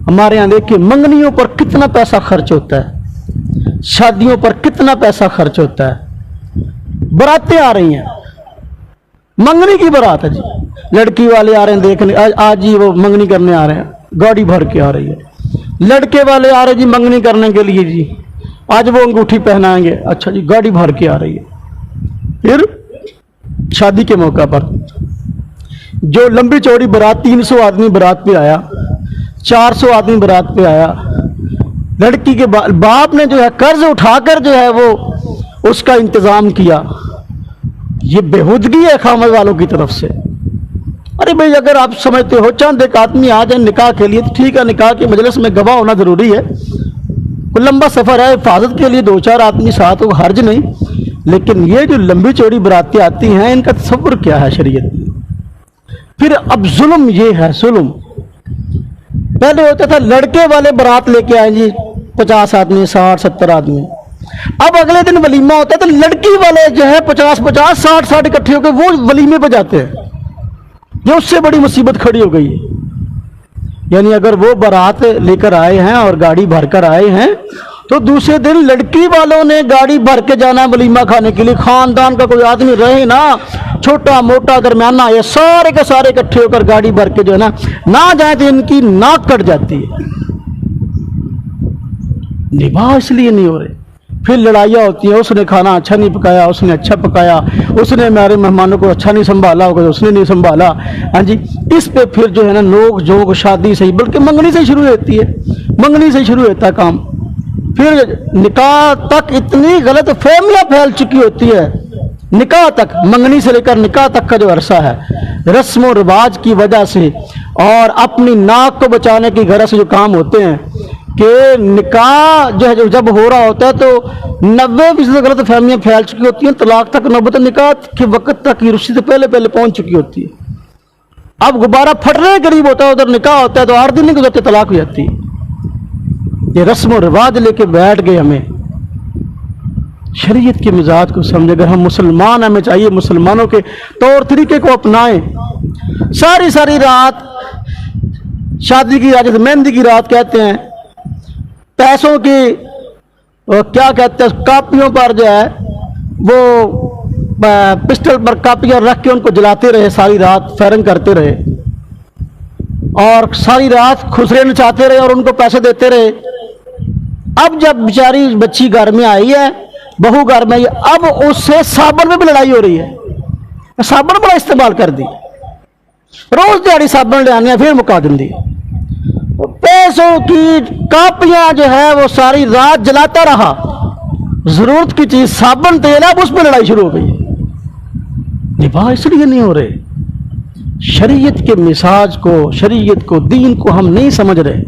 हमारे यहाँ देखिए मंगनियों पर कितना पैसा खर्च होता है, शादियों पर कितना पैसा खर्च होता है। बारातें आ रही हैं, मंगनी की बारात है जी, लड़की वाले आ रहे हैं देखने, आज ही वो मंगनी करने आ रहे हैं, गाड़ी भर के आ रही है। लड़के वाले आ रहे जी मंगनी करने के लिए जी, आज वो अंगूठी पहनाएंगे, अच्छा जी गाड़ी भर के आ रही है। फिर शादी के मौका पर जो लंबी चौड़ी बारात, 300 आदमी बारात पे आया, 400 आदमी बारात पे आया, लड़की के बाप ने जो है कर्ज उठाकर जो है वो उसका इंतजाम किया। ये बेहूदगी है खामद वालों की तरफ से। अरे भाई अगर आप समझते हो चंद एक आदमी आ जाए निकाह के लिए तो ठीक है, निकाह की मजलिस में गवाह होना जरूरी है, कोई लंबा सफर है, हिफाजत के लिए 2-4 आदमी साथ हो, हर्ज नहीं। लेकिन ये जो लंबी चौड़ी बारातें आती हैं, इनका तसव्वुर क्या है शरीयत में। फिर अब जुल्म ये है, जुल्म पहले होता था लड़के वाले बारात लेके आए जी 50 आदमी, 60-70 आदमी, अब अगले दिन वलीमा होता है तो लड़की वाले जो है 50-50, 60-60 इकट्ठे होकर वो वलीमे पे जाते हैं। ये उससे बड़ी मुसीबत खड़ी हो गई है। यानी अगर वो बारात लेकर आए हैं और गाड़ी भर कर आए हैं तो दूसरे दिन लड़की वालों ने गाड़ी भर के जाना है वलीमा खाने के लिए। खानदान का कोई आदमी रहे ना, छोटा मोटा दरमियाना, ये सारे के सारे इकट्ठे होकर गाड़ी भर के जो है ना जाए तो इनकी नाक कट जाती है। निभाव इसलिए नहीं हो रहे। फिर लड़ाइयाँ होती हैं, उसने खाना अच्छा नहीं पकाया, उसने अच्छा पकाया, उसने हमारे मेहमानों को अच्छा नहीं संभाला होगा, उसने नहीं संभाला। हाँ जी, इस पे फिर जो है ना नोक झोंक शादी से ही, बल्कि मंगनी से शुरू होती है, मंगनी से शुरू होता है काम। फिर निकाह तक इतनी गलत फहमियाँ फैल चुकी होती है, निकाह तक, मंगनी से लेकर निकाह तक का जो अरसा है, रस्म और रिवाज की वजह से और अपनी नाक को बचाने की गरज से जो काम होते हैं कि निकाह जो है जब हो रहा होता है तो 90% गलत फहमियाँ फैल चुकी होती हैं, तलाक तक नौबत निकाह के वक्त तक ही रुश्ती से पहले पहले पहुंच चुकी होती है। अब गुब्बारा फटने के करीब होता है, उधर निकाह होता है तो 8 दिन नहीं गुजरते तलाक हो जाती है। ये रस्म और रिवाज लेके बैठ गए। हमें शरीयत के मिजाज को समझे, अगर हम मुसलमान, हमें चाहिए मुसलमानों के तौर तरीके को अपनाएं। सारी सारी रात शादी की रात, जैसे मेहंदी की रात कहते हैं, पैसों की क्या कहते हैं, कापियों पर जो है वो पिस्टल पर कापियां रख के उनको जलाते रहे, सारी रात फायरिंग करते रहे और सारी रात खुसरे नचाते रहे और उनको पैसे देते रहे। अब जब बेचारी बच्ची घर में आई है, बहू घर में आई है, अब उससे साबुन में भी लड़ाई हो रही है। साबुन बड़ा इस्तेमाल कर दी, रोज दिहाड़ी साबुन ले आने फिर मुका दी। पैसों की कापियां जो है वो सारी रात जलाता रहा, जरूरत की चीज साबुन तेल है, उस पर लड़ाई शुरू हो गई। निभाव इसलिए नहीं हो रहे, शरीयत के मिजाज को, शरीयत को, दीन को हम नहीं समझ रहे।